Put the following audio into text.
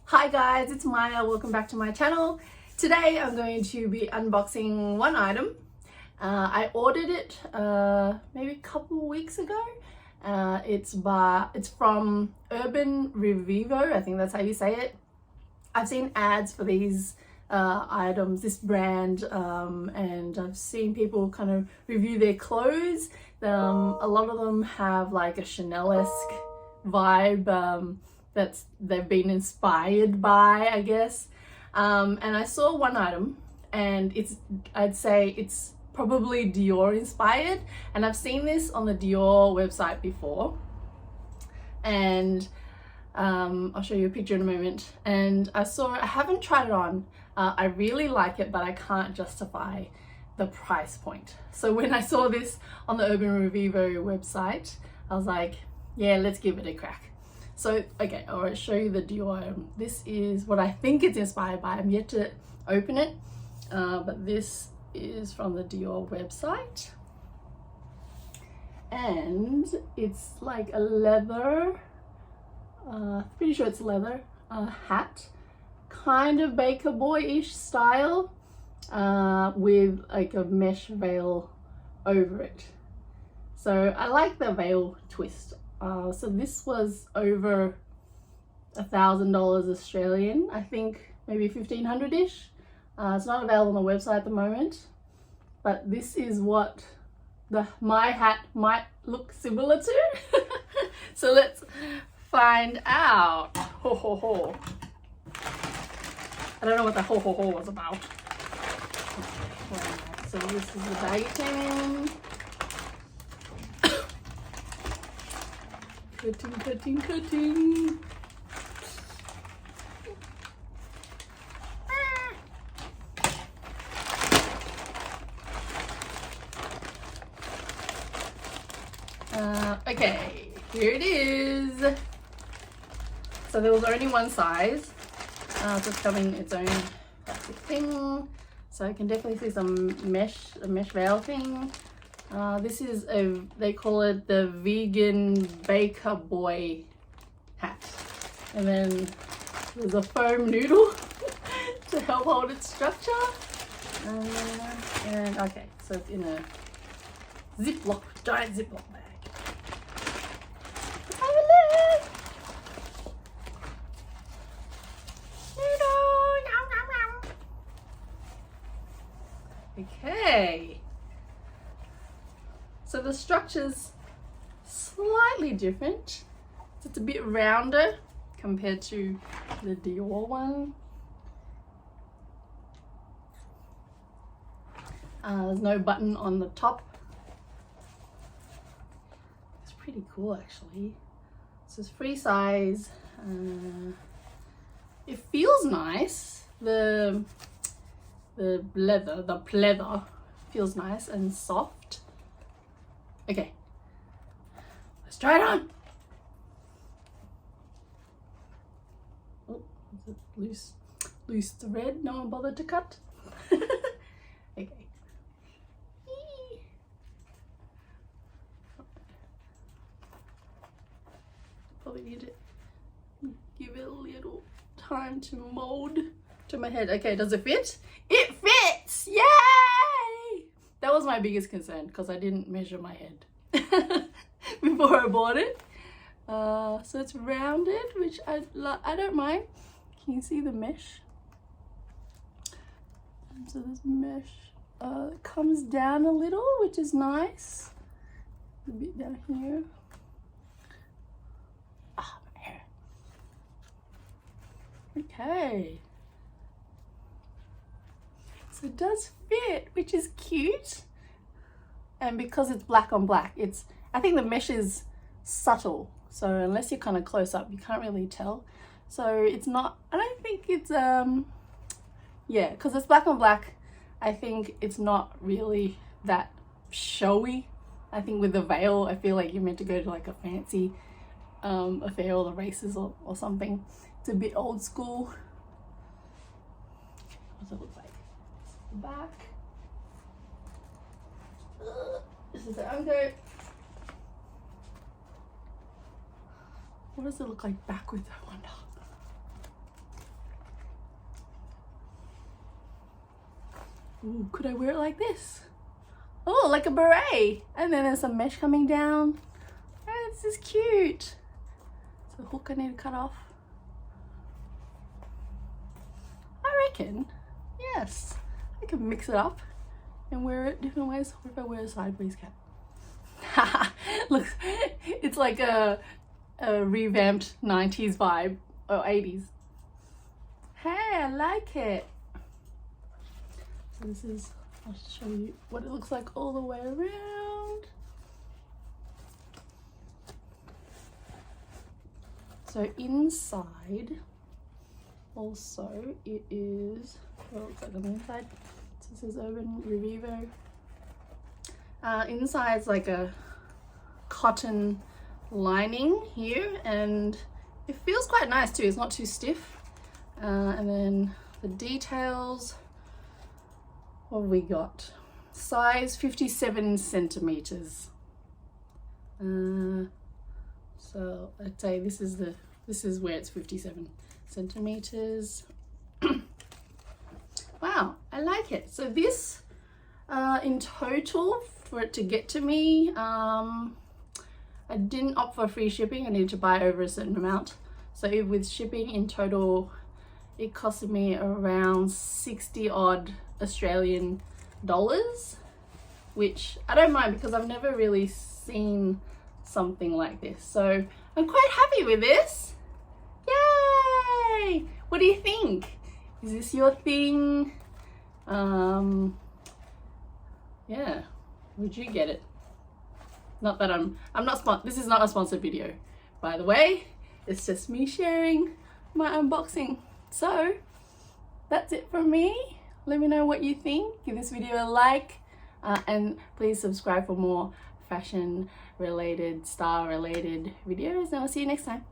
Hi guys, it's Maya. Welcome back to my channel. Today I'm going to be unboxing one item. I ordered it maybe a couple weeks ago. It's from Urban Revivo. I think that's how you say it. I've seen ads for these items, this brand, and I've seen people kind of review their clothes. A lot of them have like a Chanel-esque vibe they've been inspired by, I guess. And I saw one item, and I'd say it's probably Dior inspired, and I've seen this on the Dior website before, and I'll show you a picture in a moment. And I haven't tried it on. I really like it, but I can't justify the price point. So when I saw this on the Urban Revivo website, I was like, yeah, let's give it a crack. So, okay, I'll show you the Dior item. This is what I think it's inspired by. I'm yet to open it, but this is from the Dior website. And it's like a leather, pretty sure it's leather, hat, kind of Baker Boy-ish style, with like a mesh veil over it. So I like the veil twist. So this was over $1,000 Australian, I think maybe 1,500-ish. It's not available on the website at the moment, but this is what my hat might look similar to. So let's find out. Ho ho ho. I don't know what the ho ho ho was about. So this is the bag it came in. Cutting. Okay, here it is. So there was only one size. So it's coming its own plastic thing. So I can definitely see some a mesh veil thing. This is they call it the vegan Baker Boy hat. And then there's a foam noodle to help hold its structure. And okay, so it's in a giant Ziploc bag. Let's have a look. Okay. So the structure's slightly different. So it's a bit rounder compared to the Dior one. There's no button on the top. It's pretty cool actually. So it's free size. It feels nice. The pleather feels nice and soft. Okay, let's try it on. Oh, is it loose thread? No one bothered to cut. Okay. Probably need to give it a little time to mold to my head. Okay, does it fit? It fits! Yay! That was my biggest concern because I didn't measure my head before I bought it. So it's rounded, which I don't mind. Can you see the mesh? So this mesh comes down a little, which is nice. A bit down here. Ah, my hair. Okay. So it does fit, which is cute. And because it's black on black, I think the mesh is subtle. So unless you're kind of close up, you can't really tell. So it's not, I don't think it's, yeah, because it's black on black, I think it's not really that showy. I think with the veil, I feel like you're meant to go to like a fancy affair or the races or something. It's a bit old school. What does it look like? The back. This is the under. What does it look like backwards, I wonder? Ooh, could I wear it like this? Oh, like a beret. And then there's some mesh coming down. Oh, this is cute. So the hook I need to cut off. I reckon, yes, I can mix it up and wear it different ways. What if I wear a sideways cap? Look, it's like a revamped 90s vibe or 80s. Hey, I like it. So this is, I'll show you what it looks like all the way around. So inside, also it is, what it looks like on the inside. So this is Urban Revivo. Inside is like a cotton lining here, and it feels quite nice too. It's not too stiff. And then the details, what have we got? Size 57 centimeters. So I'd say this is where it's 57 centimeters. Wow, I like it. So this in total, for it to get to me, I didn't opt for free shipping. I needed to buy over a certain amount. So with shipping in total, it costed me around 60 odd Australian dollars, which I don't mind because I've never really seen something like this. So I'm quite happy with this. Yay! What do you think? Is this your thing? Yeah, would you get it? Not that I'm not this is not a sponsored video, by the way. It's just me sharing my unboxing. So that's it from me. Let me know what you think. Give this video a like, and please subscribe for more fashion related, style related videos, and I'll see you next time.